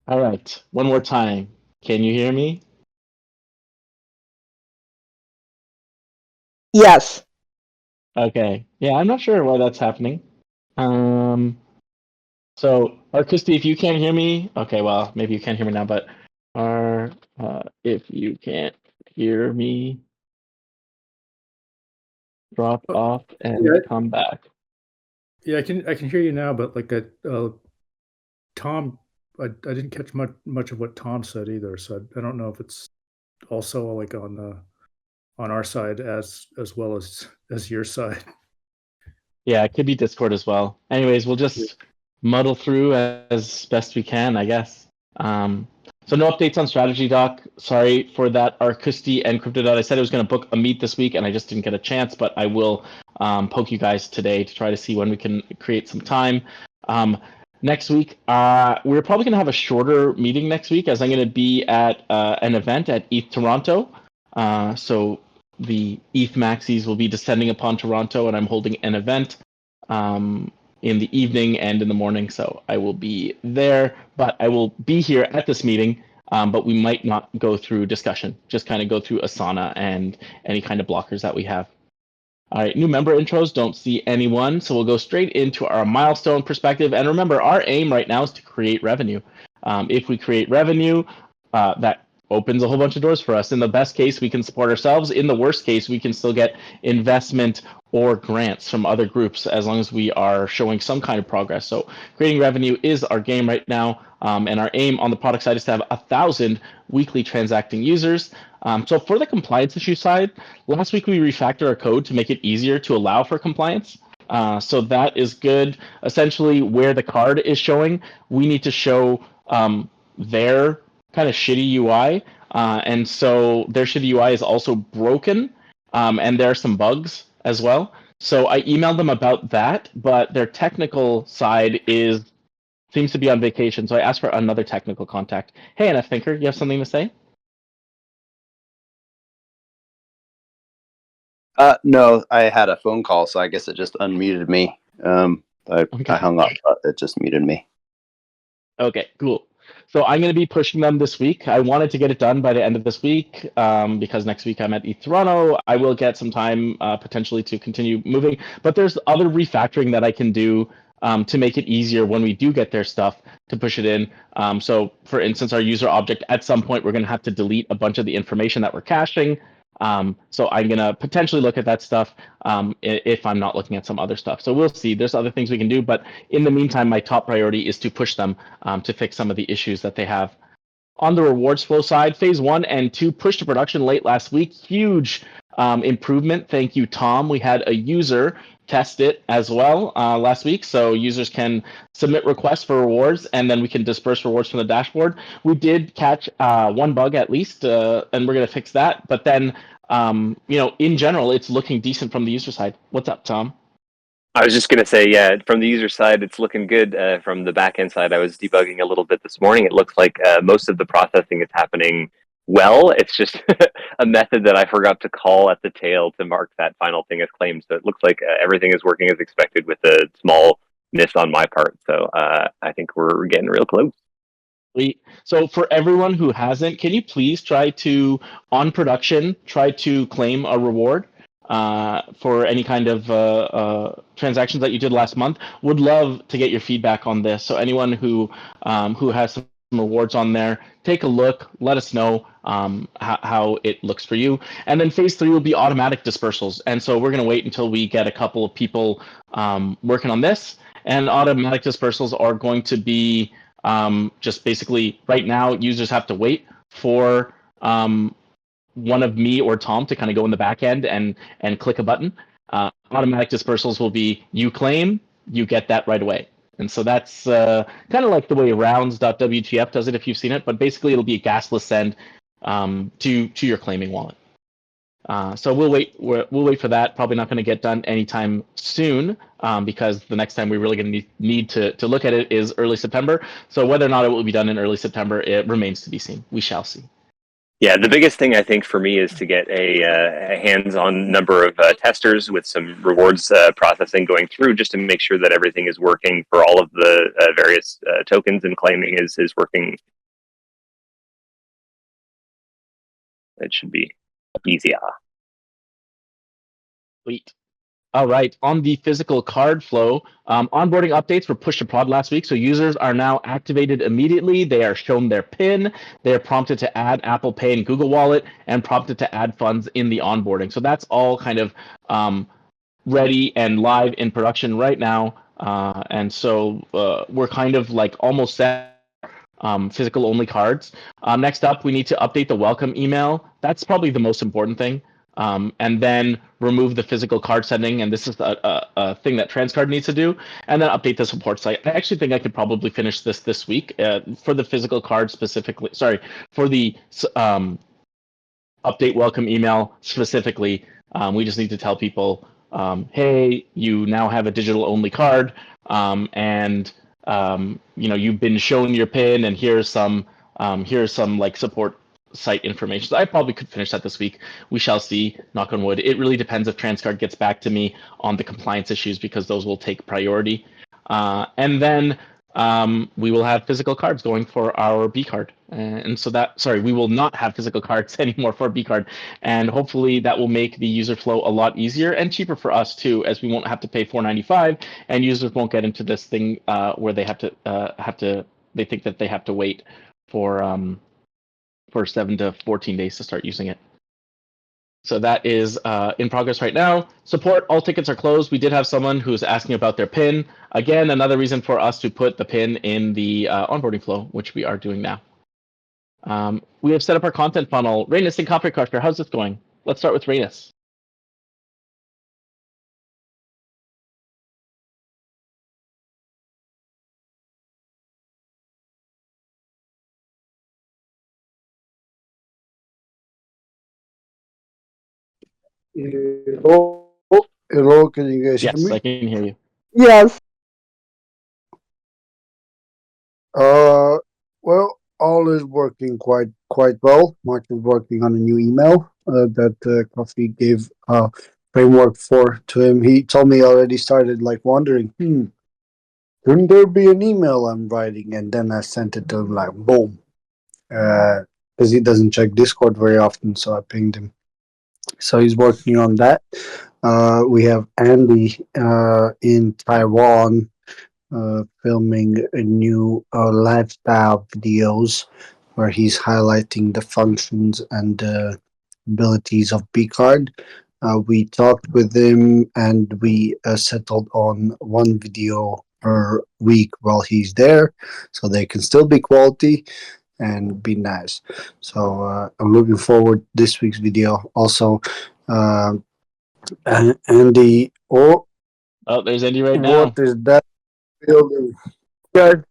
All right, one more time. Can you hear me? Yes. Okay. Yeah, I'm not sure why that's happening. Um, so, Christy, if you can't hear me, okay, well, maybe you can't hear me now, but if you can't hear me, drop Oh, off and yeah, come back. yeah, I can hear you now, but Tom, I didn't catch much of what Tom said either. So I don't know if it's also like on our side as well as your side. Yeah, it could be Discord as well. Anyways, we'll just muddle through as best we can, I guess. Um, so no updates on strategy, Doc. Sorry for that. Arcusti and Cryptodot. I said I was going to book a meet this week, and I just didn't get a chance. But I will poke you guys today to try to see when we can create some time. Next week, we're probably going to have a shorter meeting next week, as I'm going to be at an event at ETH Toronto. So the ETH maxis will be descending upon Toronto, and I'm holding an event in the evening and in the morning. So I will be there, but I will be here at this meeting. But we might not go through discussion, just kind of go through Asana and any kind of blockers that we have. All right, new member intros, don't see anyone. So we'll go straight into our milestone perspective. And remember, our aim right now is to create revenue. If we create revenue, that opens a whole bunch of doors for us. In the best case, we can support ourselves. In the worst case, we can still get investment or grants from other groups as long as we are showing some kind of progress. So creating revenue is our game right now. And our aim on the product side is to have 1,000 weekly transacting users. So for the compliance issue side, last week we refactored our code to make it easier to allow for compliance. So that is good. Essentially, where the card is showing, we need to show their kind of shitty UI. And so their shitty UI is also broken, and there are some bugs as well. So I emailed them about that, but their technical side seems to be on vacation. So I asked for another technical contact. Hey, NF Thinker, you have something to say? No, I had a phone call, so I guess it just unmuted me. I hung up, but it just muted me. Okay, cool. So I'm going to be pushing them this week. I wanted to get it done by the end of this week because next week I'm at ETH Toronto. I will get some time potentially to continue moving, but there's other refactoring that I can do to make it easier when we do get their stuff to push it in. So for instance, our user object, at some point, we're going to have to delete a bunch of the information that we're caching. So I'm going to potentially look at that stuff if I'm not looking at some other stuff. So we'll see. There's other things we can do. But in the meantime, my top priority is to push them to fix some of the issues that they have. On the rewards flow side, phase 1 and 2 pushed to production late last week. Huge improvement. Thank you, Tom. We had a user test it as well last week. So users can submit requests for rewards, and then we can disperse rewards from the dashboard. We did catch one bug at least, and we're going to fix that. But then, in general, it's looking decent from the user side. What's up, Tom? I was just going to say, yeah, from the user side, it's looking good. From the backend side, I was debugging a little bit this morning. It looks like most of the processing is happening well. It's just a method that I forgot to call at the tail to mark that final thing as claimed. So it looks like everything is working as expected with a small miss on my part. So I think we're getting real close. So for everyone who hasn't, can you please try to, on production, try to claim a reward for any kind of transactions that you did last month? Would love to get your feedback on this. So anyone who has some rewards on there, take a look, let us know how it looks for you. And then phase 3 will be automatic dispersals. And so we're going to wait until we get a couple of people working on this. And automatic dispersals are going to be just basically right now users have to wait for one of me or Tom to kind of go in the back end and click a button. Automatic dispersals will be you claim, you get that right away. And so that's kind of like the way rounds.wtf does it if you've seen it, but basically it'll be a gasless send to your claiming wallet. So we'll wait for that. Probably not going to get done anytime soon because the next time we're really going to need to look at it is early September. So whether or not it will be done in early September, it remains to be seen. We shall see. Yeah, the biggest thing I think for me is to get a hands-on number of testers with some rewards processing going through, just to make sure that everything is working for all of the various tokens and claiming is working it should be easier. Sweet. All right. On the physical card flow, onboarding updates were pushed to prod last week, so users are now activated immediately. They are shown their PIN. They are prompted to add Apple Pay and Google Wallet, and prompted to add funds in the onboarding. So that's all kind of ready and live in production right now. And so we're kind of like almost set. Physical only cards. Next up, we need to update the welcome email. That's probably the most important thing. And then remove the physical card sending, and this is a thing that Transcard needs to do, and then update the support site. I actually think I could probably finish this week for the physical card specifically. Sorry, for the update welcome email specifically. We just need to tell people, hey, you now have a digital only card, and you've been shown your PIN, and here's some like support site information. So I probably could finish that this week. We shall see, knock on wood. It really depends if Transcard gets back to me on the compliance issues, because those will take priority. And then we will have physical cards going for our BCard. And so we will not have physical cards anymore for BCard. And hopefully that will make the user flow a lot easier and cheaper for us too, as we won't have to pay $4.95, and users won't get into this thing where they they think that they have to wait for 7 to 14 days to start using it. So that is in progress right now. Support, all tickets are closed. We did have someone who's asking about their PIN. Again, another reason for us to put the PIN in the onboarding flow, which we are doing now. We have set up our content funnel. Rainus and Coffee Crusher, how's this going? Let's start with Rainus. Hello, can you guys hear Yes, me? I can hear you. Yes. Well, all is working quite well. Mark is working on a new email that Coffee gave framework to him. He told me he already started like wondering, couldn't there be an email I'm writing? And then I sent it to him like boom, because he doesn't check Discord very often, so I pinged him. So he's working on that. We have Andy in Taiwan filming a new lifestyle videos where he's highlighting the functions and abilities of BCard. We talked with him and we settled on one video per week while he's there, so they can still be quality and be nice. So I'm looking forward to this week's video. Also, Andy, Oh, there's Andy right now. What is that building? Guys,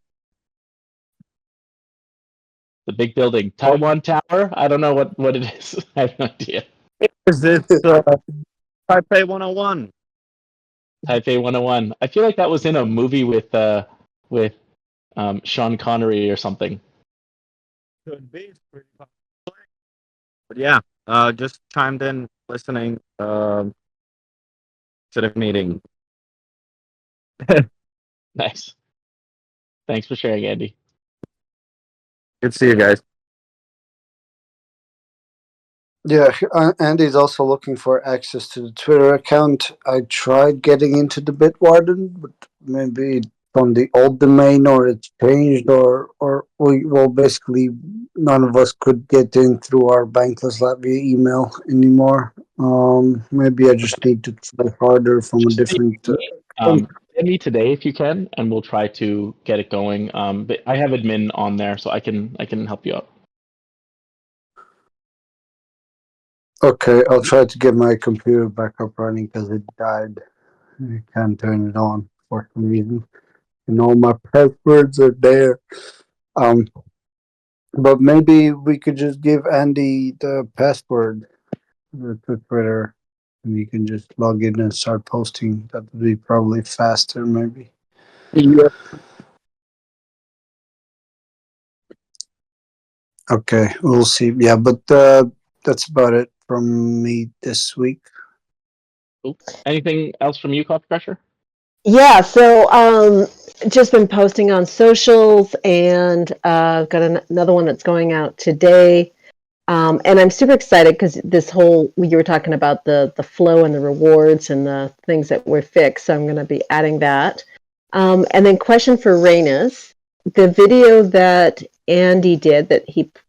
The big building. Taiwan Tower? I don't know what it is. I have no idea. Is this Taipei 101? Taipei 101. I feel like that was in a movie with Sean Connery or something. Could be. It's pretty popular. But yeah, just chimed in listening to the meeting. Nice. Thanks for sharing, Andy. Good to see you guys. yeah, Andy's also looking for access to the Twitter account. I tried getting into the Bitwarden, but maybe from the old domain or it's changed, or basically none of us could get in through our Bankless Latvia email anymore. Maybe I just need to try harder from a different. Send me today if you can, and we'll try to get it going. But I have admin on there, so I can help you out. Okay, I'll try to get my computer back up running because it died. I can't turn it on for some reason. And all my passwords are there. But maybe we could just give Andy the password to Twitter, and he can just log in and start posting. That would be probably faster, maybe. Yeah. Okay, we'll see. Yeah, but that's about it from me this week. Cool. Anything else from you, Coffee Crusher? Yeah, so just been posting on socials, and got another one that's going out today. And I'm super excited because this whole, you were talking about the flow and the rewards and the things that were fixed. So I'm going to be adding that. And then question for Rainus, the video that Andy did that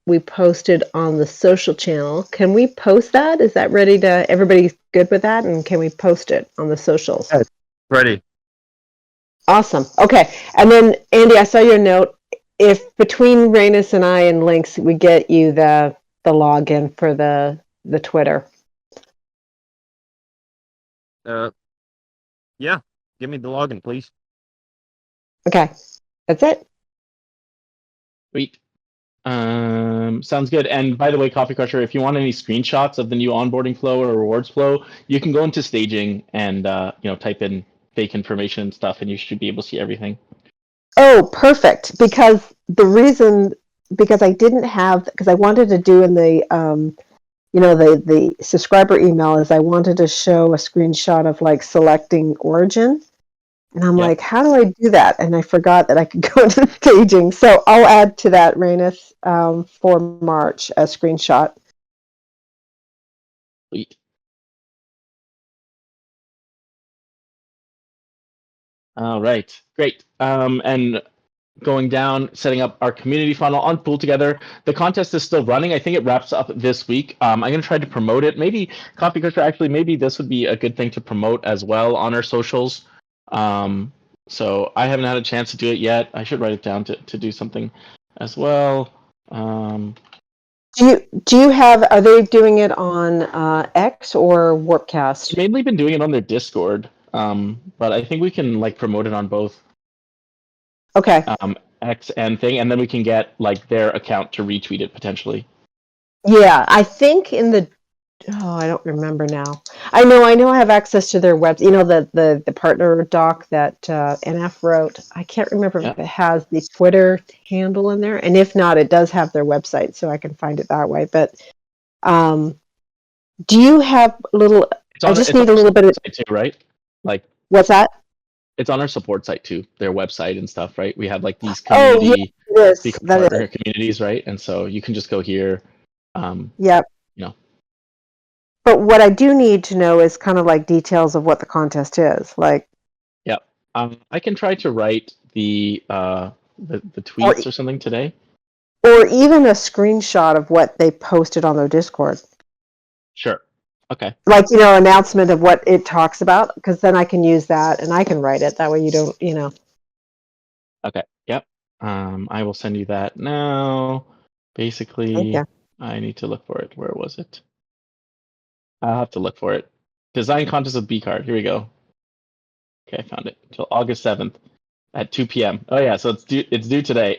we posted on the social channel, can we post that? Is that ready to, everybody's good with that? And can we post it on the socials? Yes. Ready. Awesome. Okay. And then Andy, I saw your note. If between Rainus and I and Links, we get you the login for the Twitter. Yeah. Give me the login, please. Okay. That's it. Sweet. Sounds good. And by the way, Coffee Crusher, if you want any screenshots of the new onboarding flow or rewards flow, you can go into staging and type in fake information and stuff, and you should be able to see everything. Oh, perfect. Because I didn't have, because I wanted to do in the the subscriber email is I wanted to show a screenshot of like selecting origin. And I'm like, how do I do that? And I forgot that I could go into staging. So I'll add to that, Rainus, for March, a screenshot. Sweet. All right, great. And going down, setting up our community funnel on Pool Together. The contest is still running. I think it wraps up this week. I'm going to try to promote it. Maybe Coffee Crusher, actually, maybe this would be a good thing to promote as well on our socials. So I haven't had a chance to do it yet. I should write it down to do something as well. Do you have? Are they doing it on X or Warpcast? They've mainly been doing it on their Discord, but I think we can like promote it on both. Okay. X and thing, and then we can get like their account to retweet it potentially. Yeah, I think in the. Oh, I don't remember now. I know I have access to their web. You know, the partner doc that NF wrote. I can't remember if it has the Twitter handle in there, and if not, it does have their website, so I can find it that way. But do you have little? I just need a little bit of too, right? Like what's that? It's on our support site too, their website and stuff, right? We have like these community partner communities, right? And so you can just go here. Yep. But what I do need to know is kind of like details of what the contest is, like. Yep. I can try to write the tweets or something today. Or even a screenshot of what they posted on their Discord. Sure. Okay. Like, announcement of what it talks about, because then I can use that and I can write it. That way you don't, Okay. Yep. I will send you that now. Basically, I need to look for it. Where was it? I'll have to look for it. Design contest with BCard. Here we go. Okay, I found it. Until August 7th at 2 p.m. Oh yeah, so it's due today.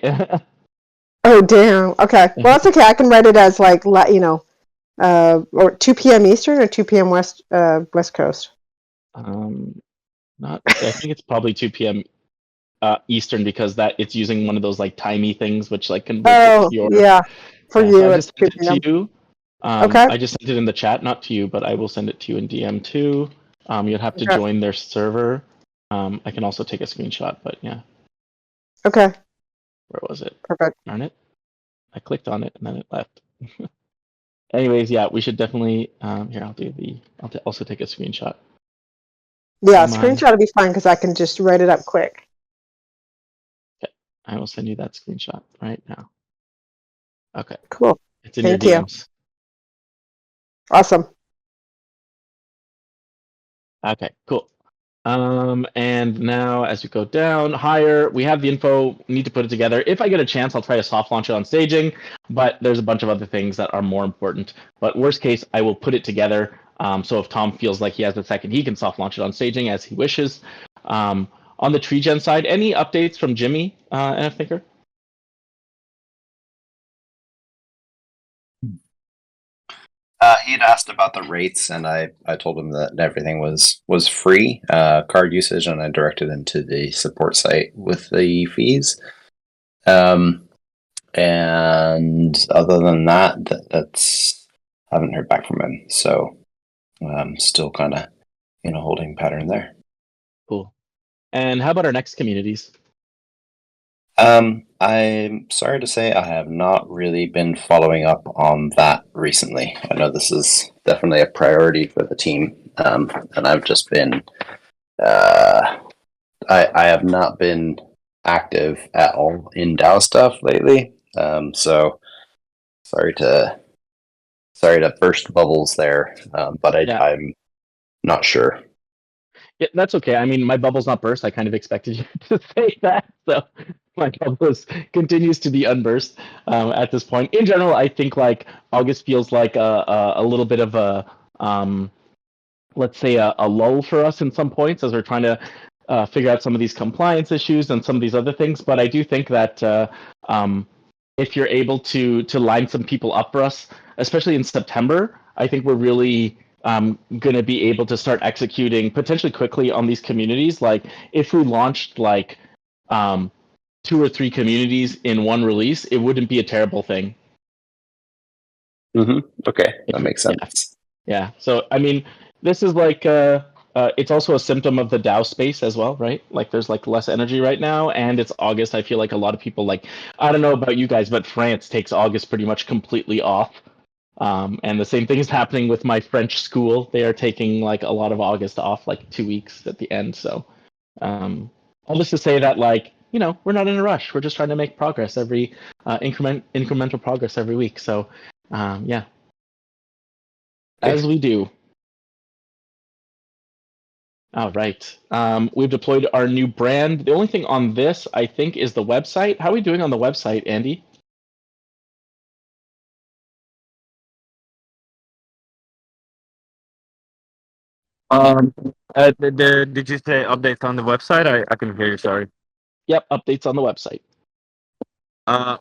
Oh damn. Okay. Well, that's okay. I can write it as like or 2 p.m. Eastern or 2 p.m. West Coast. I think it's probably 2 p.m. Eastern because it's using one of those like timey things which like converts your. Yeah. For you, so I just sent it to you. Okay. I just sent it in the chat, not to you, but I will send it to you in DM too. You'll have to join their server. I can also take a screenshot, but yeah. Okay. Where was it? Perfect. Darn it. I clicked on it and then it left. Anyways, yeah, we should definitely. Here, I'll also take a screenshot. Yeah, screenshot would be fine because I can just write it up quick. Okay, I will send you that screenshot right now. Okay. Cool. It's in your DMs. Awesome. Okay, cool. And now as we go down higher, we have the info, need to put it together. If I get a chance, I'll try to soft launch it on staging, but there's a bunch of other things that are more important. But worst case, I will put it together. So if Tom feels like he has a second, he can soft launch it on staging as he wishes. On the tree gen side, any updates from Jimmy, NF Thinker? He'd asked about the rates, and I told him that everything was free card usage, and I directed him to the support site with the fees. And other than that's haven't heard back from him, so still kind of in a holding pattern there. Cool. And how about our next communities? I'm sorry to say I have not really been following up on that recently. I know this is definitely a priority for the team, and I've just been I have not been active at all in DAO stuff lately. So sorry to burst bubbles there, but Yeah. I'm not sure. Yeah, that's okay. I mean, my bubble's not burst. I kind of expected you to say that, so my bubble continues to be unburst at this point. In general, I think like August feels like a little bit of a let's say a lull for us in some points as we're trying to figure out some of these compliance issues and some of these other things. But I do think that if you're able to line some people up for us, especially in September, I think we're really going to be able to start executing potentially quickly on these communities. Like if we launched like 2 or 3 communities in one release, it wouldn't be a terrible thing. Okay, that makes Yeah. sense. Yeah. So I mean, this is like it's also a symptom of the DAO space as well, right? Like there's like less energy right now, and it's August. I feel like a lot of people like I don't know about you guys, but France takes August pretty much completely off. And the same thing is happening with my French school. They are taking like a lot of August off, like 2 weeks at the end. So all this to say that like we're not in a rush. We're just trying to make progress every incremental progress every week. So yeah, as we do. All right. We've deployed our new brand. The only thing on this, I think, is the website. How are we doing on the website, Andy? Did you say updates on the website? I can hear you. Sorry. Yep, updates on the website.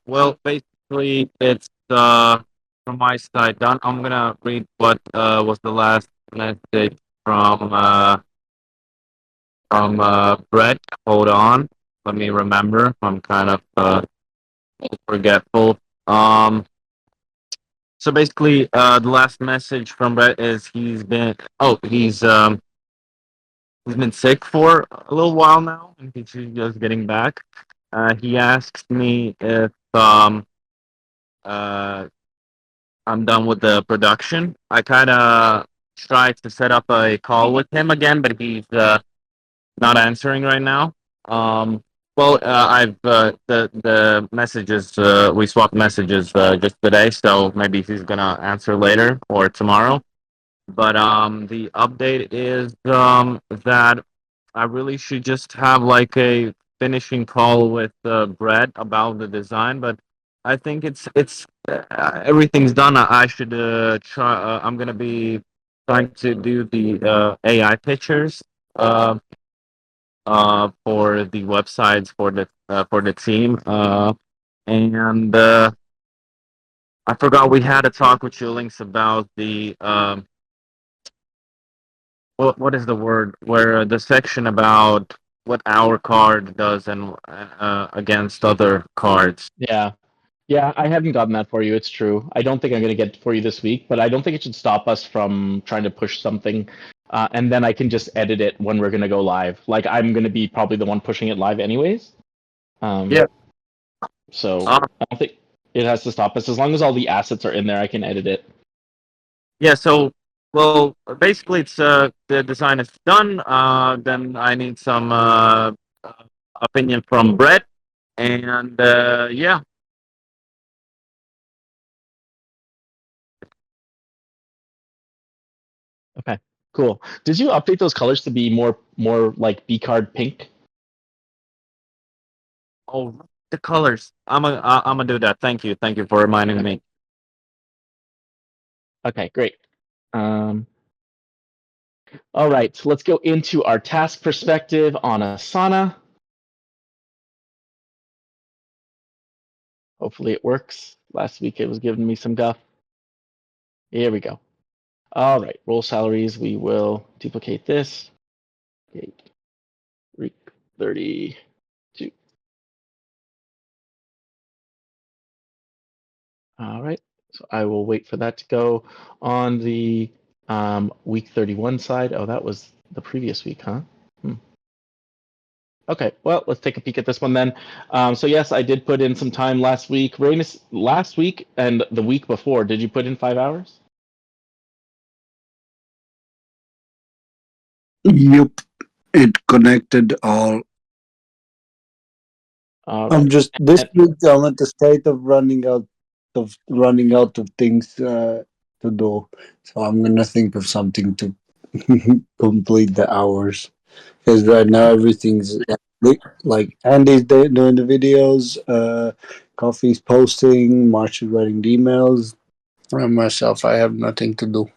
Well, basically, it's from my side done. I'm gonna read what was the last message from Brett. Hold on, let me remember. I'm kind of forgetful. So basically, the last message from Brett is he's been sick for a little while now, and he's just getting back. He asked me if uh I'm done with the production. I kind of tried to set up a call with him again, but he's not answering right now. Um, I've the messages we swapped messages just today, so maybe he's gonna answer later or tomorrow. But the update is that I really should just have like a finishing call with Brett about the design. But I think it's everything's done. I should try. I'm gonna be trying to do the AI pictures for the websites for the team. And I forgot we had a talk with you links about the what is the word where the section about what our card does and against other cards. Yeah. Yeah, I haven't gotten that for you. It's true. I don't think I'm going to get it for you this week, but I don't think it should stop us from trying to push something. And then I can just edit it when we're going to go live. Like I'm going to be probably the one pushing it live anyways. Yeah. So I don't think it has to stop us. As long as all the assets are in there, I can edit it. Yeah. So well, basically, it's the design is done. Then I need some opinion from Brett, and yeah. Okay, cool. Did you update those colors to be more like BCard pink? Oh, the colors. I'm gonna do that. Thank you for reminding me. Okay, great. All right, let's go into our task perspective on Asana. Hopefully it works. Last week it was giving me some guff. Here we go. All right, roll salaries. We will duplicate this. 32. All right, so I will wait for that to go on the week 31 side. Oh, that was the previous week, huh? Okay, well, let's take a peek at this one then. So yes, I did put in some time last week. Rainus, last week and the week before, did you put in 5 hours? Yup. It connected all. All I'm right. just this And, week. I'm at the state of running out of things to do. So I'm gonna think of something to complete the hours. Because right now everything's like Andy's doing the videos, Coffee's posting, March is writing the emails, and myself, I have nothing to do.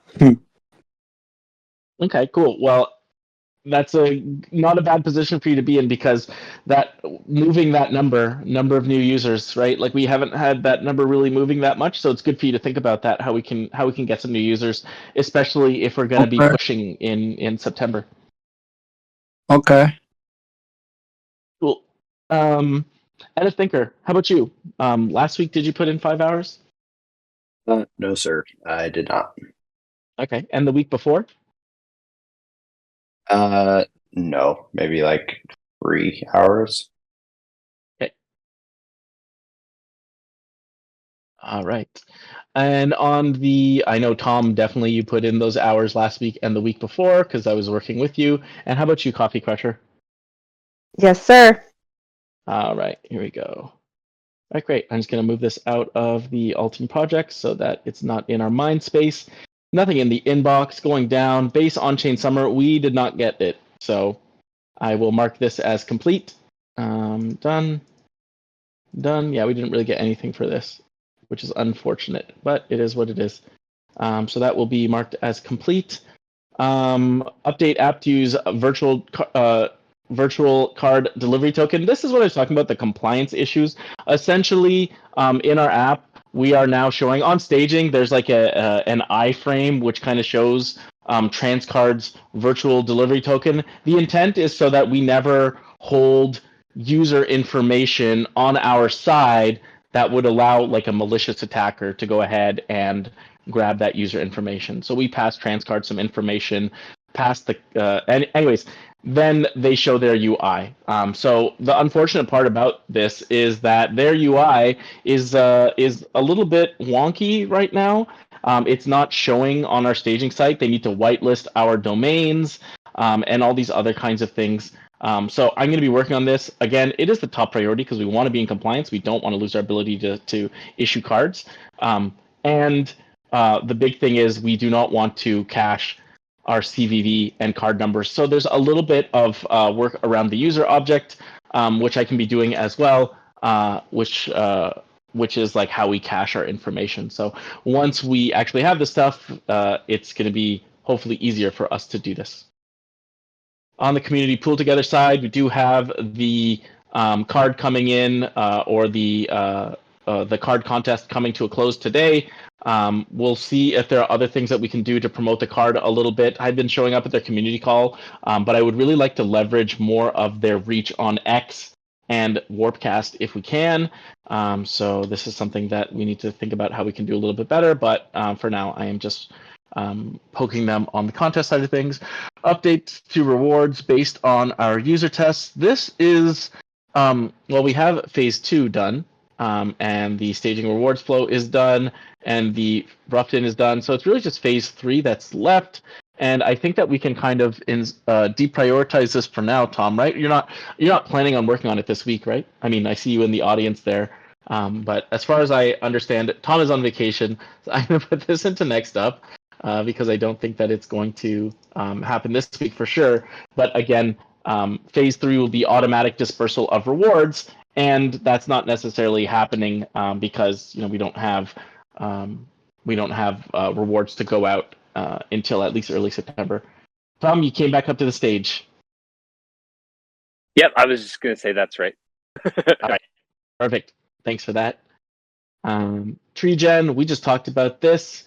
okay, cool. Well, that's not a bad position for you to be in because that moving that number of new users, right? Like we haven't had that number really moving that much, so it's good for you to think about that how we can get some new users, especially if we're going to be Okay. pushing in September. Okay. Cool. And a thinker, how about you? Last week did you put in 5 hours? No, sir, I did not. Okay, and the week before? No, maybe like 3 hours. Okay. All right. And I know Tom, definitely you put in those hours last week and the week before because I was working with you. And how about you, Coffee Crusher? Yes, sir. All right, here we go. All right, great. I'm just going to move this out of the Alton project so that it's not in our mind space. Nothing in the inbox going down. Base on-chain summer, we did not get it. So I will mark this as complete. Done. Done. Yeah, we didn't really get anything for this, which is unfortunate, but it is what it is. So that will be marked as complete. Update app to use virtual card delivery token. This is what I was talking about, the compliance issues. Essentially, in our app, we are now showing on staging, there's like an iframe which kind of shows Transcard's virtual delivery token. The intent is so that we never hold user information on our side that would allow like a malicious attacker to go ahead and grab that user information. So we pass Transcard some information past the and anyways, then they show their UI. So the unfortunate part about this is that their UI is a little bit wonky right now. It's not showing on our staging site. They need to whitelist our domains and all these other kinds of things. So I'm going to be working on this. Again, it is the top priority because we want to be in compliance. We don't want to lose our ability to issue cards. And the big thing is we do not want to cache our CVV and card numbers. So there's a little bit of work around the user object, which I can be doing as well, which is like how we cache our information. So once we actually have the stuff, it's going to be hopefully easier for us to do this. On the community pool together side, we do have the card coming in or the card contest coming to a close today. We'll see if there are other things that we can do to promote the card a little bit. I've been showing up at their community call, but I would really like to leverage more of their reach on X and Warpcast if we can. So this is something that we need to think about how we can do a little bit better. But for now, I am just poking them on the contest side of things. Updates to rewards based on our user tests. This is, we have phase 2 done, and the staging rewards flow is done, and the roughed-in is done. So it's really just phase 3 that's left. And I think that we can kind of deprioritize this for now, Tom, right? You're not planning on working on it this week, right? I mean, I see you in the audience there. But as far as I understand it, Tom is on vacation. So I'm going to put this into next up. Because I don't think that it's going to happen this week for sure. But again, phase 3 will be automatic dispersal of rewards, and that's not necessarily happening because we don't have rewards to go out until at least early September. Tom, you came back up to the stage. Yep, I was just going to say that's right. All right, perfect. Thanks for that. Tree Gen, we just talked about this.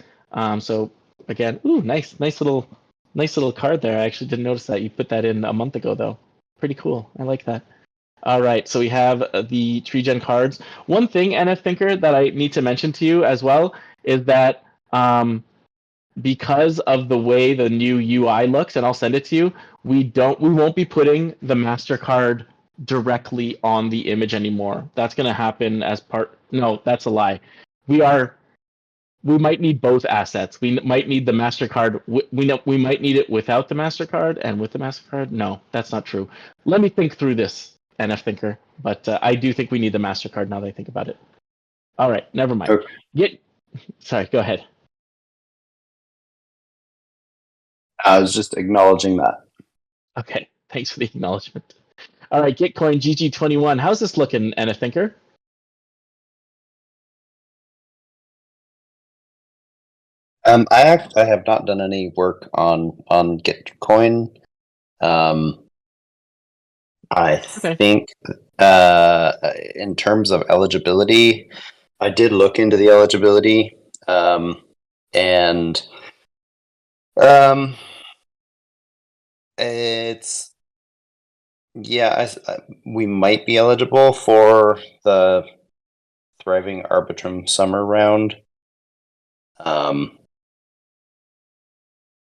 So again, nice little card there. I actually didn't notice that. You put that in a month ago, though. Pretty cool. I like that. All right, so we have the Tree Gen cards. One thing, NF Thinker, that I need to mention to you as well is that because of the way the new UI looks, and I'll send it to you, we won't be putting the MasterCard directly on the image anymore. That's going to happen as part. No, that's a lie. We might need both assets. We might need the MasterCard. We might need it without the MasterCard and with the MasterCard. No, that's not true. Let me think through this, NF Thinker. But I do think we need the MasterCard now that I think about it. All right, never mind. Okay. Sorry, go ahead. I was just acknowledging that. Okay, thanks for the acknowledgement. All right, Gitcoin GG21. How's this looking, NF Thinker? I have not done any work on Gitcoin. I think in terms of eligibility, I did look into the eligibility, and it's we might be eligible for the Thriving Arbitrum Summer Round.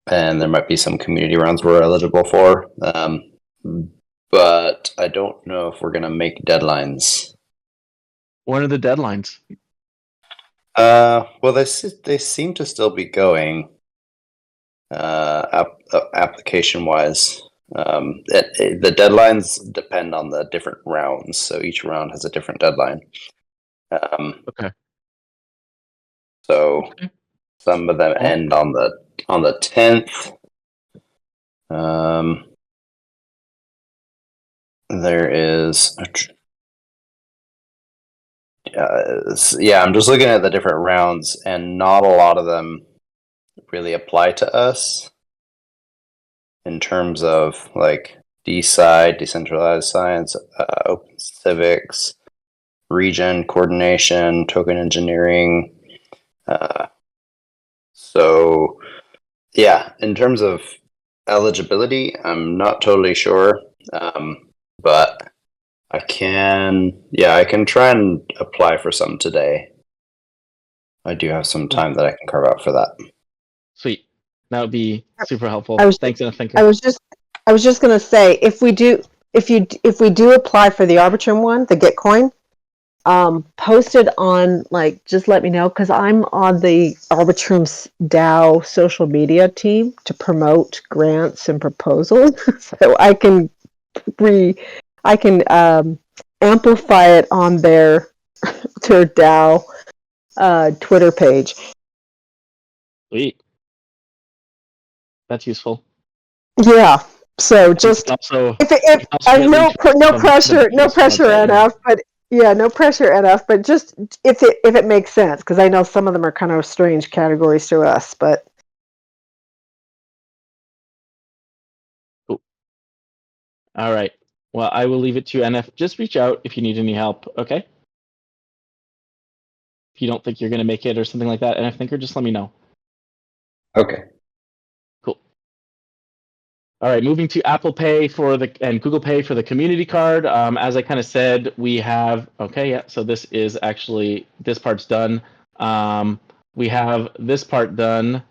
And there might be some community rounds we're eligible for. But I don't know if we're going to make deadlines. What are the deadlines? Well, they seem to still be going application-wise. The deadlines depend on the different rounds, so each round has a different deadline. Okay. So some of them end on the 10th. There is I'm just looking at the different rounds, and not a lot of them really apply to us in terms of like DSci, decentralized science, open civics, region coordination, token engineering. So yeah, in terms of eligibility, I'm not totally sure, but I can try and apply for some today. I do have some time that I can carve out for that. Sweet. That would be super helpful. Thanks, NF Thinker. I was just going to say, if we do apply for the Arbitrum one, the Gitcoin, post it on, like, just let me know, because I'm on the Arbitrum's DAO social media team to promote grants and proposals, so I can amplify it on their DAO Twitter page. Sweet. That's useful. Yeah. So just also, no pressure, NF, but yeah, no pressure, NF, but just if it makes sense, because I know some of them are kind of strange categories to us, but. Cool. All right. Well, I will leave it to NF. Just reach out if you need any help, okay? If you don't think you're going to make it or something like that, NF Thinker, just let me know. Okay. Cool. All right, moving to Apple Pay and Google Pay for the community card. As I kind of said, we have, so this part's done. We have this part done,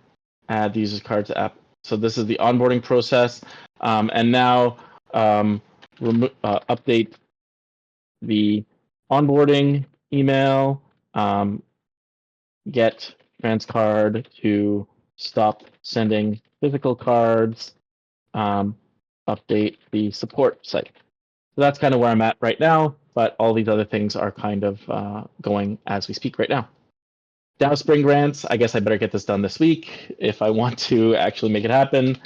add the user's card to app. So this is the onboarding process. And now update the onboarding email, get Transcard to stop sending physical cards, update the support site. So that's kind of where I'm at right now, but all these other things are kind of going as we speak right now. DAO Spring Grants, I guess I better get this done this week if I want to actually make it happen.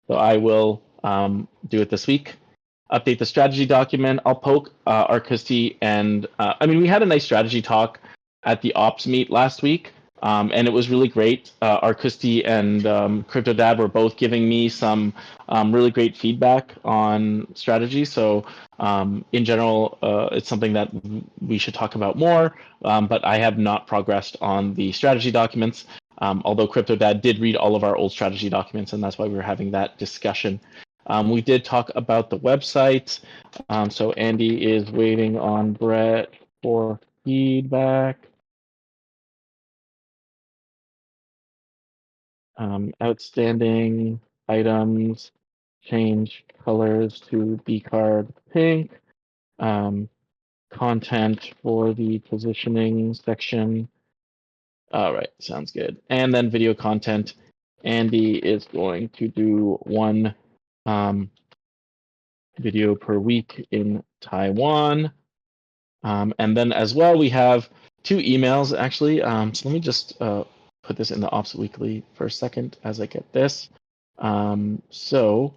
So I will do it this week. Update the strategy document. I'll poke Arkisti and we had a nice strategy talk at the ops meet last week, and it was really great. Arkisti and CryptoDad were both giving me some really great feedback on strategy. So in general, it's something that we should talk about more, but I have not progressed on the strategy documents, although CryptoDad did read all of our old strategy documents, and that's why we were having that discussion. We did talk about the website. So Andy is waiting on Brett for feedback. Outstanding items, change colors to BCard pink. content for the positioning section. All right, sounds good. And then video content. Andy is going to do one video per week in Taiwan. And then as well, we have 2 emails actually. So let me just put this in the Ops Weekly for a second as I get this. So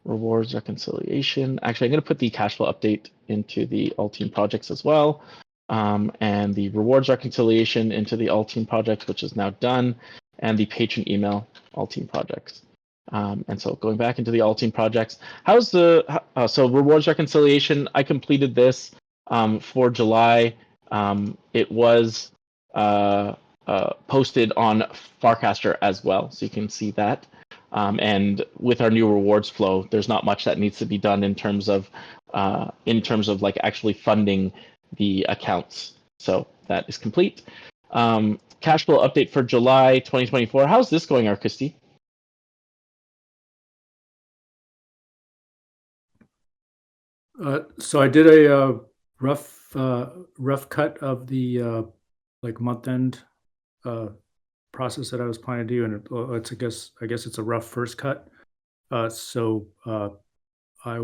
rewards reconciliation. Actually, I'm going to put the cash flow update into the all team projects as well. And the rewards reconciliation into the all team projects, which is now done, and the patron email all team projects. And so going back into the all team projects, how's the so rewards reconciliation? I completed this for July. It was posted on Farcaster as well, so you can see that. And with our new rewards flow, there's not much that needs to be done in terms of like actually funding the accounts. So that is complete. Cash flow update for July 2024. How's this going, Arkisti? So I did a rough cut of the like month end process that I was planning to do, and it's I guess it's a rough first cut. So I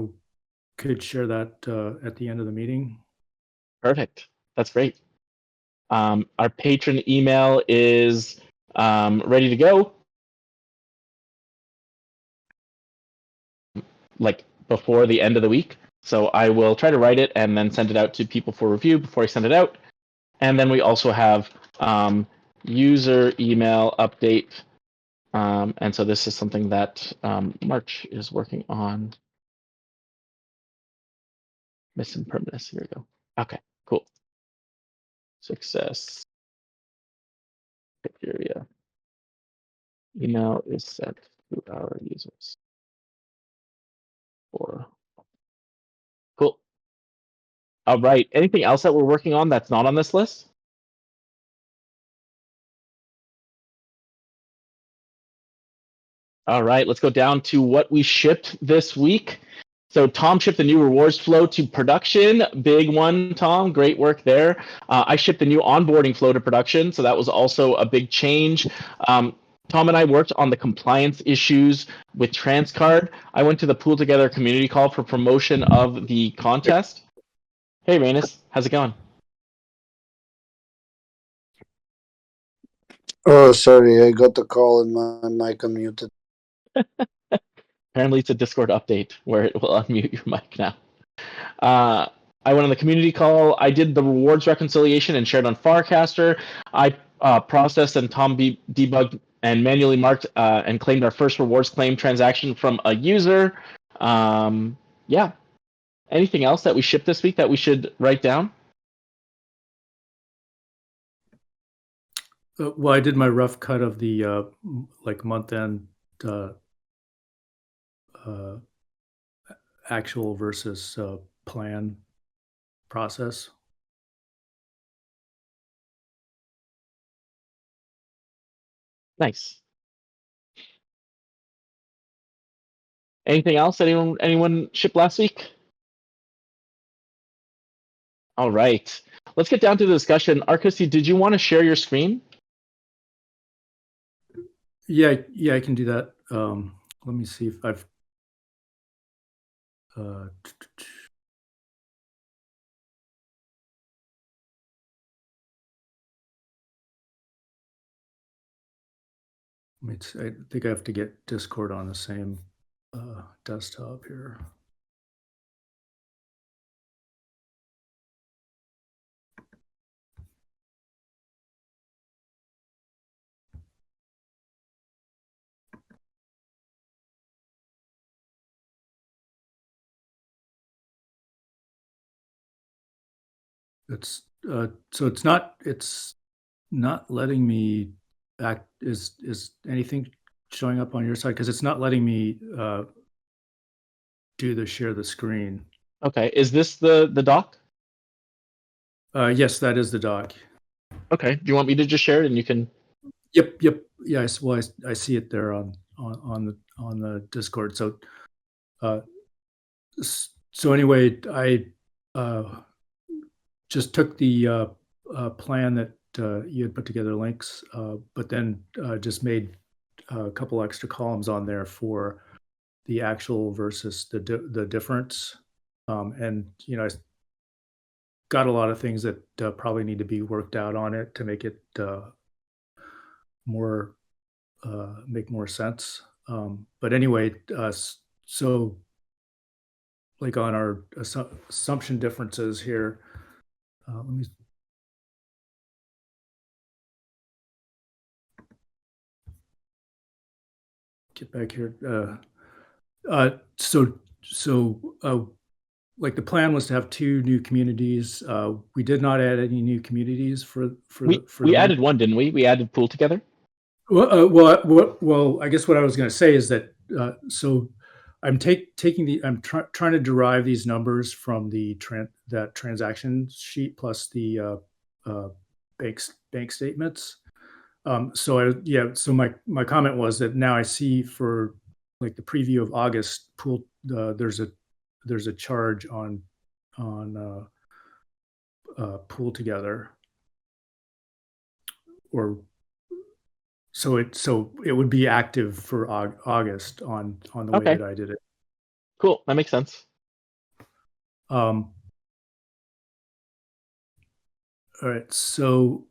could share that at the end of the meeting. Perfect. That's great. Our patron email is ready to go. Like before the end of the week. So I will try to write it and then send it out to people for review before I send it out. And then we also have user email update. And so this is something that March is working on. Missing permanence. Here we go. Okay, cool. Success criteria. Email is sent to our users. Cool. All right. Anything else that we're working on that's not on this list? All right, let's go down to what we shipped this week. So Tom shipped the new rewards flow to production. Big one, Tom. Great work there. I shipped the new onboarding flow to production, so that was also a big change. Tom and I worked on the compliance issues with Transcard. I went to the Pool Together community call for promotion of the contest. Hey, Rainus, how's it going? Oh, sorry, I got the call and my mic unmuted. Apparently, it's a Discord update where it will unmute your mic now. I went on the community call. I did the rewards reconciliation and shared on Farcaster. I processed and Tom debugged and manually marked and claimed our first rewards claim transaction from a user. Yeah. Anything else that we shipped this week that we should write down? Well, I did my rough cut of the like month end actual versus plan process. Nice. Anything else? Anyone shipped last week? All right. Let's get down to the discussion. Arkisti, did you want to share your screen? Yeah, I can do that. Let me see if I've I think I have to get Discord on the same desktop here. It's so it's not letting me act. Is anything showing up on your side? Because it's not letting me do the share the screen. Okay. Is this the doc? Yes, that is the doc. Okay. Do you want me to just share it and you can? Yep. Yes. Well, I see it there on the Discord. So, so anyway, just took the plan that you had put together links, but then just made a couple extra columns on there for the actual versus the difference. And I got a lot of things that probably need to be worked out on it to make it more make more sense. But anyway, so like on our assumption differences here, let me get back here. Like the plan was to have 2 new communities. We did not add any new communities for We the added one, didn't we? We added pool together. Well, I guess what I was going to say is that so I'm trying to derive these numbers from that transaction sheet plus the bank statements. So my comment was that now I see for like the preview of August pool, there's a charge on pool together, or so it would be active for August on the way that I did it. Cool, that makes sense. All right, so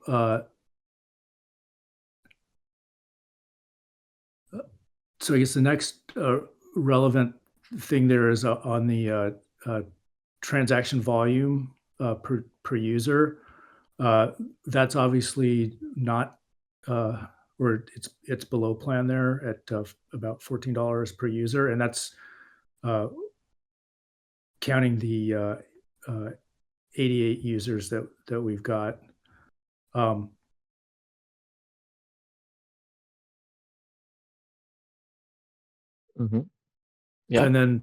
I guess the next relevant thing there is on the transaction volume per user. That's obviously not, or it's below plan there at about $14 per user, and that's counting the 88 users that we've got. Yeah. And then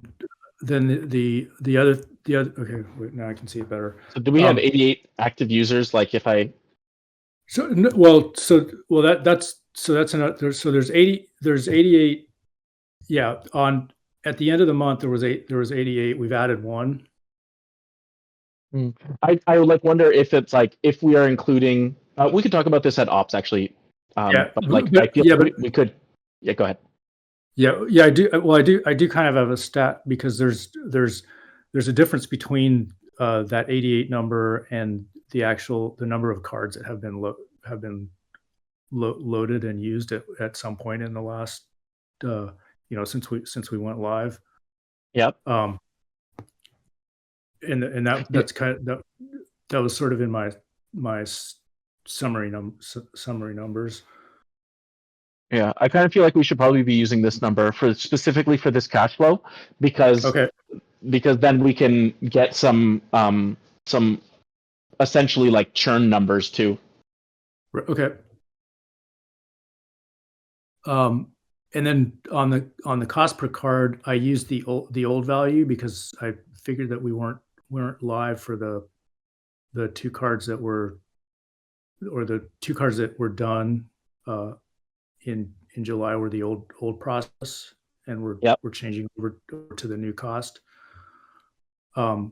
the other okay, wait, now I can see it better. So do we have 88 active users? Like if I that's another. So there's 88. Yeah, at the end of the month there was 88. We've added one. I would like wonder if it's like if we are including. We could talk about this at ops actually. But I feel we could. Yeah, go ahead. Yeah, I do. Well, I do kind of have a stat because there's a difference between that 88 number and the number of cards that have been loaded and used at some point in the last since we went live. Yep. And that's kind of that was sort of in my summary numbers. Yeah, I kind of feel like we should probably be using this number specifically for this cash flow because then we can get some essentially like churn numbers too. Okay. And then on the cost per card, I used the old value because I figured that we weren't live for the 2 cards that were, or the 2 cards that were done in July were the old process, and we're changing over to the new cost. I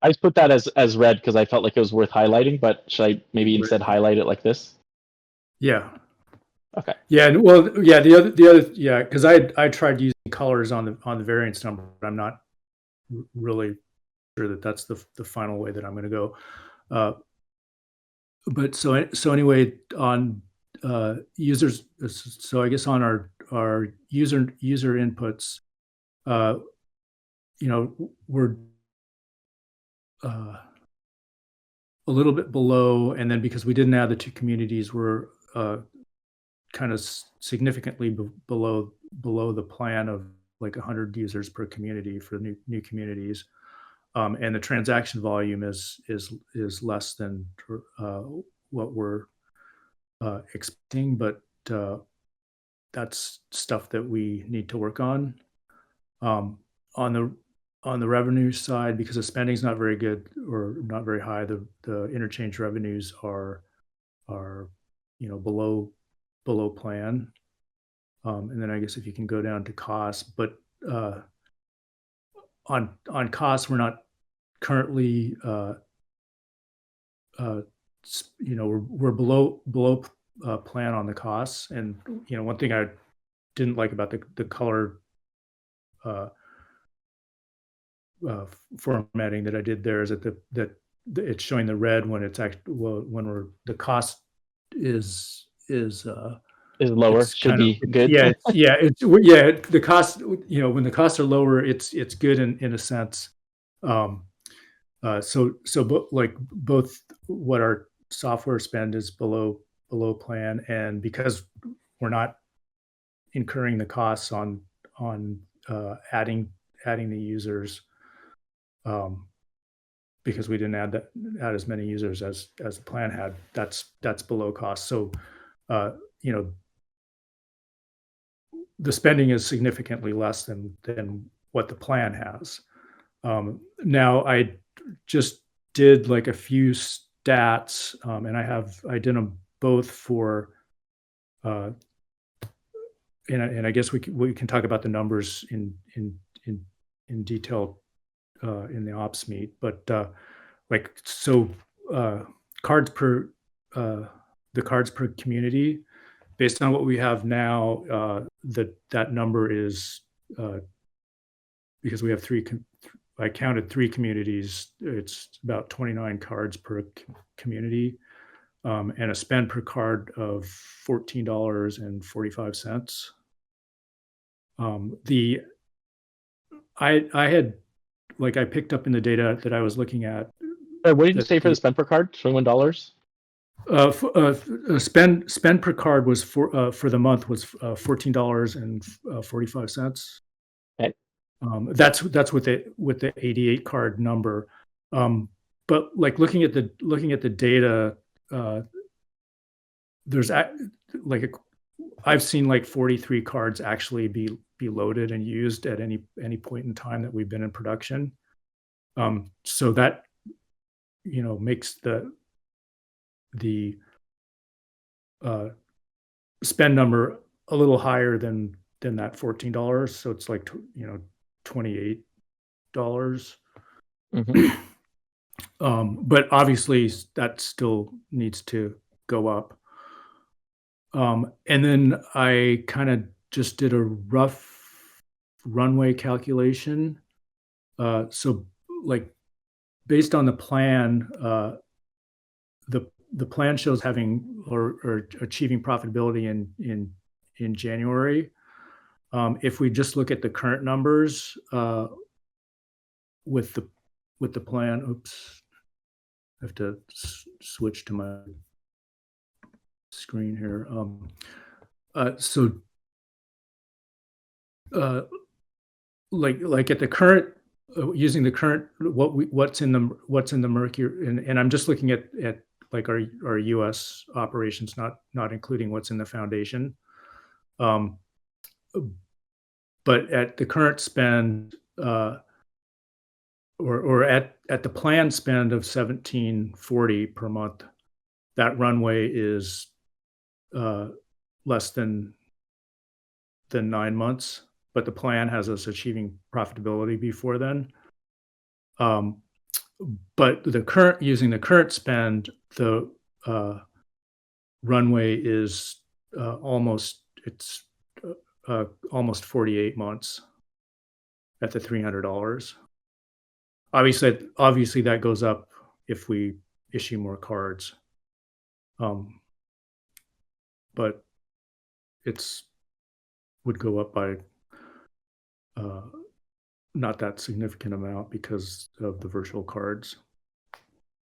just put that as red because I felt like it was worth highlighting, but should I maybe instead highlight it like this? Yeah. Okay. Yeah. Well, yeah. The other, yeah, because I tried using colors on the variance number, but I'm not really sure that that's the final way that I'm going to go. But so anyway, on users, so I guess on our user inputs, we're a little bit below, and then because we didn't add the 2 communities, we're kind of significantly below the plan of like 100 users per community for new communities, and the transaction volume is less than what we're expecting, but that's stuff that we need to work on. On the revenue side, because the spending is not very good or not very high, the interchange revenues are below plan. And then I guess if you can go down to cost, but on costs, we're not currently, we're below plan on the costs. And one thing I didn't like about the color formatting that I did there is that it's showing the red when it's actually when the cost is lower. it's Should kind of be good. the cost, when the costs are lower, it's good in a sense. Both what our software spend is below plan, and because we're not incurring the costs on adding the users, because we didn't add as many users as the plan had, that's below cost. So the spending is significantly less than what the plan has. Now I just did like a few stats, and I did them both for, and I guess we can talk about the numbers in detail in the ops meet, but cards per the cards per community, based on what we have now, that number is, because we have I counted 3 communities, it's about 29 cards per community, and a spend per card of $14.45. I picked up in the data that I was looking at. What did you say for the spend per card? $21? Spend per card was for the month was $14.45. Okay. That's with the 88 card number. But like looking at the data, there's I've seen like 43 cards actually be loaded and used at any point in time that we've been in production. So that makes the spend number a little higher than that $14. So it's like $28. Mm-hmm. But obviously that still needs to go up. And then I kind of just did a rough runway calculation. So like based on the plan, the plan shows having or achieving profitability in January. If we just look at the current numbers with the plan, oops, I have to switch to my screen here. Like at the current, using the current what's in the Mercury, and I'm just looking at like our U.S. operations, not including what's in the foundation. But at the current spend, or at the planned spend of $17.40 per month, that runway is less than 9 months. But the plan has us achieving profitability before then. But using the current spend, the runway is almost 48 months at the $300. Obviously that goes up if we issue more cards. But would go up by not that significant amount because of the virtual cards.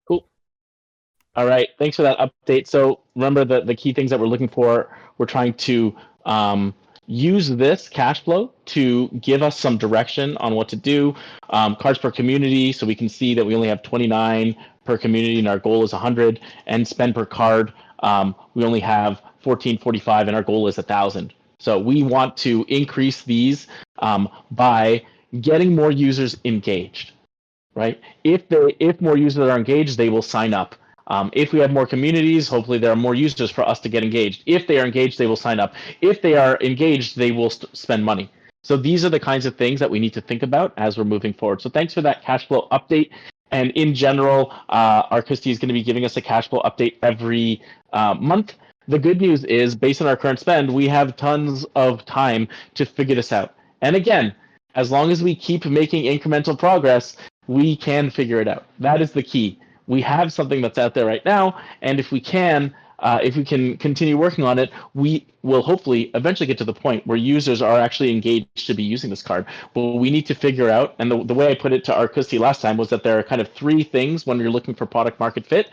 Cool. All right. Thanks for that update. So remember the key things that we're looking for. We're trying to use this cash flow to give us some direction on what to do. Cards per community, so we can see that we only have 29 per community and our goal is 100. And spend per card, we only have 1445 and our goal is 1,000. So we want to increase these by getting more users engaged, right? If more users are engaged, they will sign up. If we have more communities, hopefully there are more users for us to get engaged. If they are engaged, they will sign up. If they are engaged, they will spend money. So these are the kinds of things that we need to think about as we're moving forward. So thanks for that cash flow update. And in general, our Christie is going to be giving us a cash flow update every month. The good news is, based on our current spend, we have tons of time to figure this out. And again, as long as we keep making incremental progress, we can figure it out. That is the key. We have something that's out there right now, and if we can continue working on it, we will hopefully eventually get to the point where users are actually engaged to be using this card. But we need to figure out, and the way I put it to our Christie last time was that there are kind of three things when you're looking for product market fit.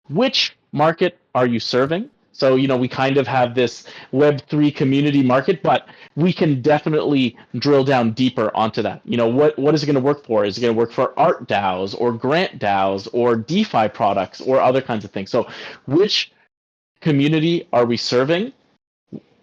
Which market are you serving? So, we kind of have this Web3 community market, but we can definitely drill down deeper onto that. What is it going to work for? Is it going to work for art DAOs or grant DAOs or DeFi products or other kinds of things? So which community are we serving?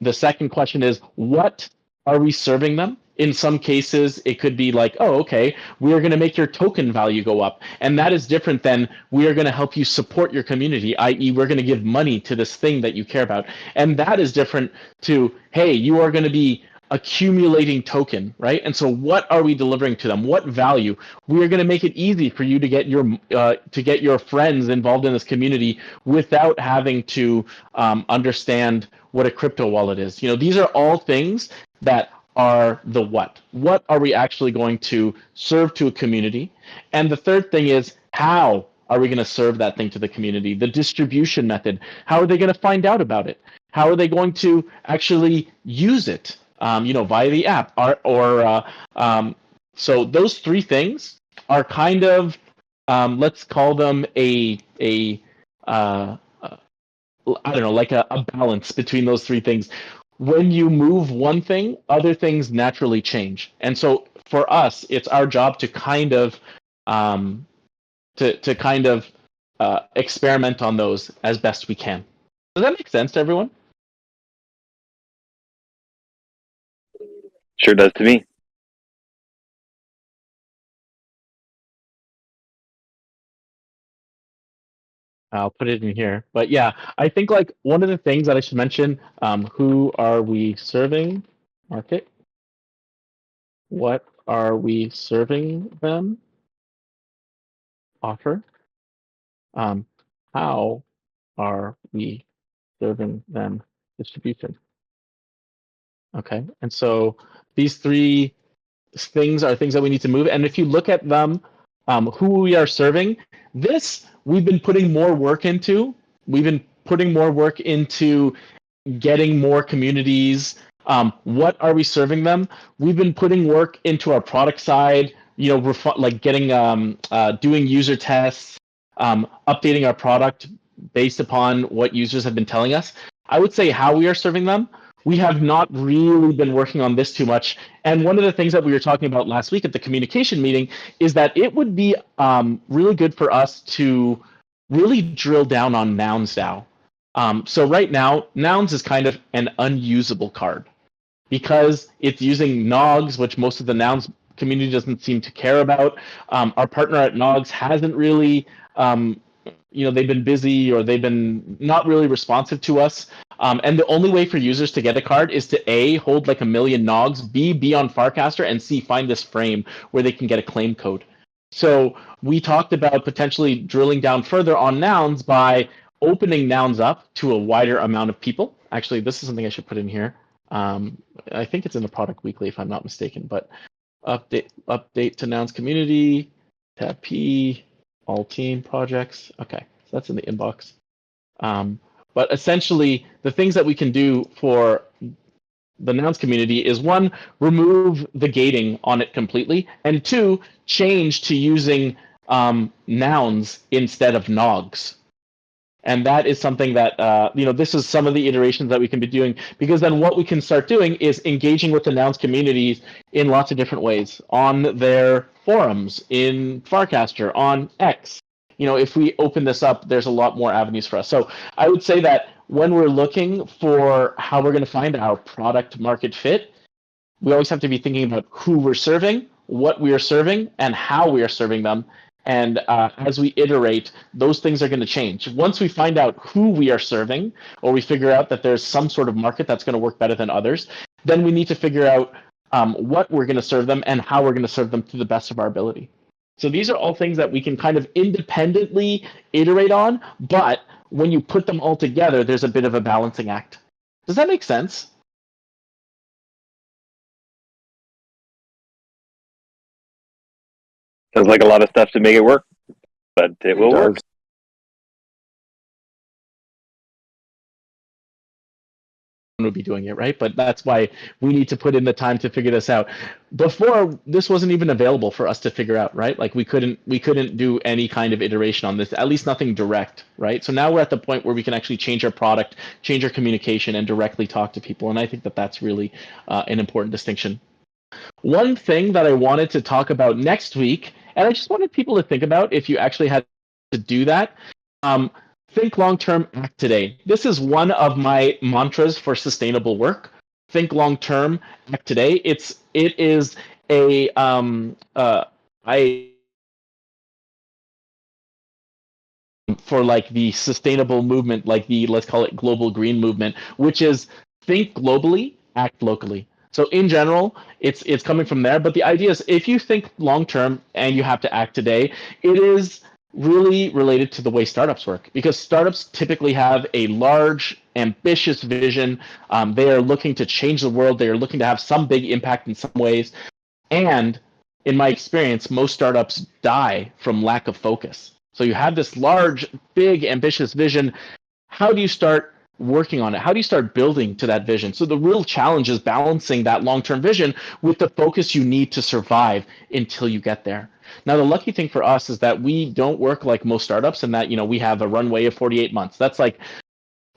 The second question is, what are we serving them? In some cases, it could be like, oh, okay, we are going to make your token value go up. And that is different than we are going to help you support your community, i.e. we're going to give money to this thing that you care about. And that is different to, hey, you are going to be accumulating token, right? And so what are we delivering to them? What value? We are going to make it easy for you to get your friends involved in this community without having to understand what a crypto wallet is. These are all things that are the what. What are we actually going to serve to a community? And the third thing is, how are we going to serve that thing to the community? The distribution method. How are they going to find out about it? How are they going to actually use it? Via the app so those three things are kind of, let's call them I don't know, like a balance between those three things. When you move one thing, other things naturally change. And so for us, it's our job to kind of experiment on those as best we can. Does that make sense to everyone? Sure does to me. I'll put it in here. But yeah, I think like one of the things that I should mention, who are we serving? Market. What are we serving them? Offer. How are we serving them? Distribution. Okay, and so these three things are things that we need to move. And if you look at them, who we are serving, this we've been putting more work into. We've been putting more work into getting more communities. What are we serving them? We've been putting work into our product side, like getting doing user tests, updating our product based upon what users have been telling us. I would say how we are serving them, we have not really been working on this too much. And one of the things that we were talking about last week at the communication meeting is that it would be really good for us to really drill down on Nouns DAO. So right now, Nouns is kind of an unusable card because it's using Nogs, which most of the Nouns community doesn't seem to care about. Our partner at Nogs hasn't really, they've been busy or they've been not really responsive to us. And the only way for users to get a card is to A, hold like 1 million Nogs, B, be on Farcaster, and C, find this frame where they can get a claim code. So we talked about potentially drilling down further on Nouns by opening Nouns up to a wider amount of people. Actually, this is something I should put in here. I think it's in the Product Weekly, if I'm not mistaken, but update to Nouns community, tab P, all team projects. Okay, so that's in the inbox. But essentially, the things that we can do for the Nouns community is 1, remove the gating on it completely, and 2, change to using Nouns instead of Nogs. And that is something that, this is some of the iterations that we can be doing, because then what we can start doing is engaging with the Nouns communities in lots of different ways, on their forums, in Farcaster, on X. If we open this up, there's a lot more avenues for us. So I would say that when we're looking for how we're going to find our product market fit, we always have to be thinking about who we're serving, what we are serving, and how we are serving them. And as we iterate, those things are going to change. Once we find out who we are serving, or we figure out that there's some sort of market that's going to work better than others, then we need to figure out what we're going to serve them and how we're going to serve them to the best of our ability. So these are all things that we can kind of independently iterate on, but when you put them all together, there's a bit of a balancing act. Does that make sense? Sounds like a lot of stuff to make it work, but it will work. Would be doing it, right? But that's why we need to put in the time to figure this out. Before, this wasn't even available for us to figure out, right? Like we couldn't do any kind of iteration on this, at least nothing direct, right? So now we're at the point where we can actually change our product, change our communication, and directly talk to people. And I think that that's really an important distinction. One thing that I wanted to talk about next week, and I just wanted people to think about if you actually had to do that, think long term, act today. This is one of my mantras for sustainable work. Think long term, act today. It is a for like the sustainable movement, like the, let's call it global green movement, which is think globally, act locally. So in general, it's coming from there. But the idea is if you think long term and you have to act today, it is really related to the way startups work, because startups typically have a large, ambitious vision. They are looking to change the world. They are looking to have some big impact in some ways. And in my experience, most startups die from lack of focus. So you have this large, big, ambitious vision. How do you start working on it? How do you start building to that vision? So the real challenge is balancing that long-term vision with the focus you need to survive until you get there. Now, the lucky thing for us is that we don't work like most startups, and that, we have a runway of 48 months. That's like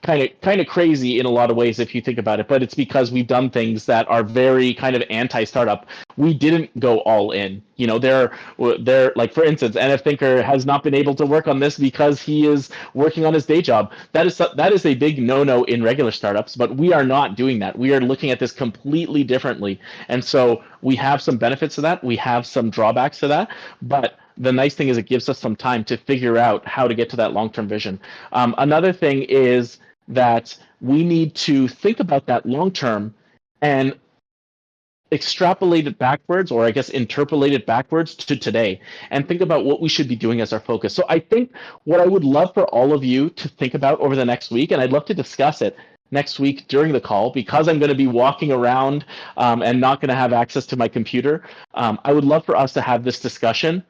kind of crazy in a lot of ways if you think about it, but it's because we've done things that are very kind of anti-startup. We didn't go all in. They're like, for instance, NF Thinker has not been able to work on this because he is working on his day job. That is a big no-no in regular startups, but we are not doing that. We are looking at this completely differently. And so we have some benefits to that. We have some drawbacks to that, but the nice thing is it gives us some time to figure out how to get to that long-term vision. Another thing is that we need to think about that long term and extrapolate it backwards, or I guess interpolate it backwards to today, and think about what we should be doing as our focus. So I think what I would love for all of you to think about over the next week, and I'd love to discuss it next week during the call, because I'm going to be walking around and not going to have access to my computer. I would love for us to have this discussion.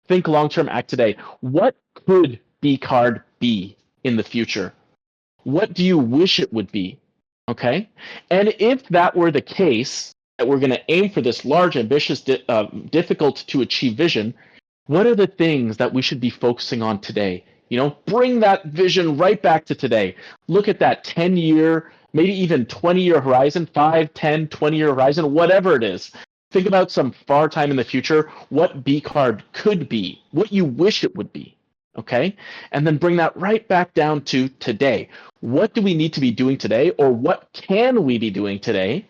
Think long-term, act today. What could BCard be in the future? What do you wish it would be? Okay? And if that were the case, that we're going to aim for this large, ambitious, difficult to achieve vision, what are the things that we should be focusing on today? Bring that vision right back to today. Look at that 10-year, maybe even 20-year horizon, 5, 10, 20-year horizon, whatever it is. Think about some far time in the future, what BCard could be, what you wish it would be. Okay? And then bring that right back down to today. What do we need to be doing today, or what can we be doing today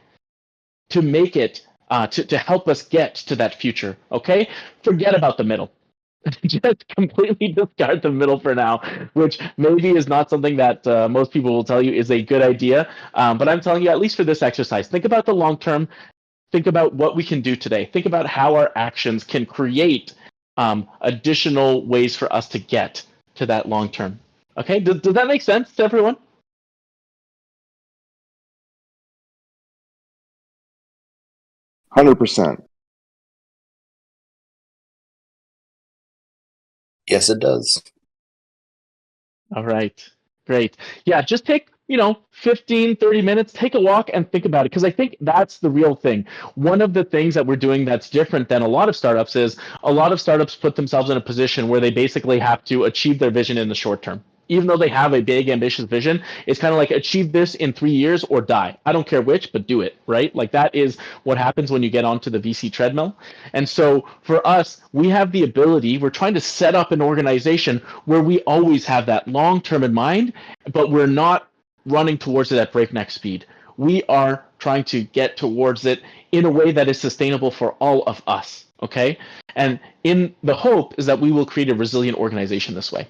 to make it, to help us get to that future? Okay? Forget about the middle. Just completely discard the middle for now, which maybe is not something that most people will tell you is a good idea. But I'm telling you, at least for this exercise, think about the long term. Think about what we can do today. Think about how our actions can create additional ways for us to get to that long term. Okay, does that make sense to everyone? %100%. Yes, it does. All right, great. Yeah, just take 15, 30 minutes, take a walk and think about it, because I think that's the real thing. One of the things that we're doing that's different than a lot of startups is a lot of startups put themselves in a position where they basically have to achieve their vision in the short term. Even though they have a big, ambitious vision, it's kind of like achieve this in 3 years or die. I don't care which, but do it, right? Like that is what happens when you get onto the VC treadmill. And so for us, we have the ability, we're trying to set up an organization where we always have that long term in mind, but we're not running towards it at breakneck speed. We are trying to get towards it in a way that is sustainable for all of us, okay? And in the hope is that we will create a resilient organization this way.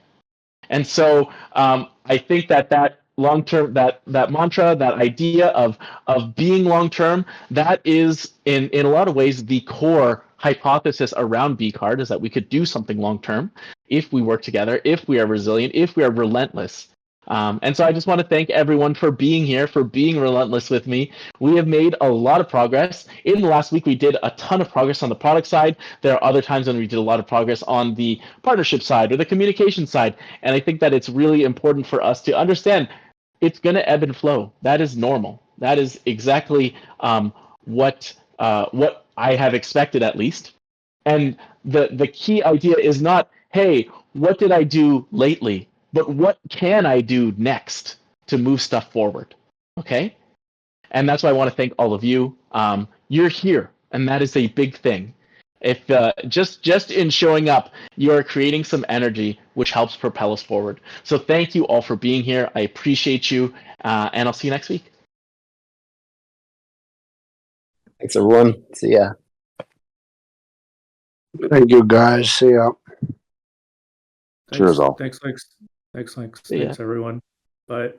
And so I think that long-term, that mantra, that idea of being long-term, that is in a lot of ways the core hypothesis around BCard is that we could do something long term if we work together, if we are resilient, if we are relentless. And so I just want to thank everyone for being here, for being relentless with me. We have made a lot of progress. In the last week, we did a ton of progress on the product side. There are other times when we did a lot of progress on the partnership side or the communication side. And I think that it's really important for us to understand it's going to ebb and flow. That is normal. That is exactly what I have expected, at least. And the key idea is not, hey, what did I do lately? But what can I do next to move stuff forward? Okay? And that's why I want to thank all of you. You're here, and that is a big thing. If just in showing up, you are creating some energy, which helps propel us forward. So thank you all for being here. I appreciate you, and I'll see you next week. Thanks, everyone. See ya. Thank you, guys. See ya. Thanks, Cheers, all. Thanks, See ya. everyone. Bye.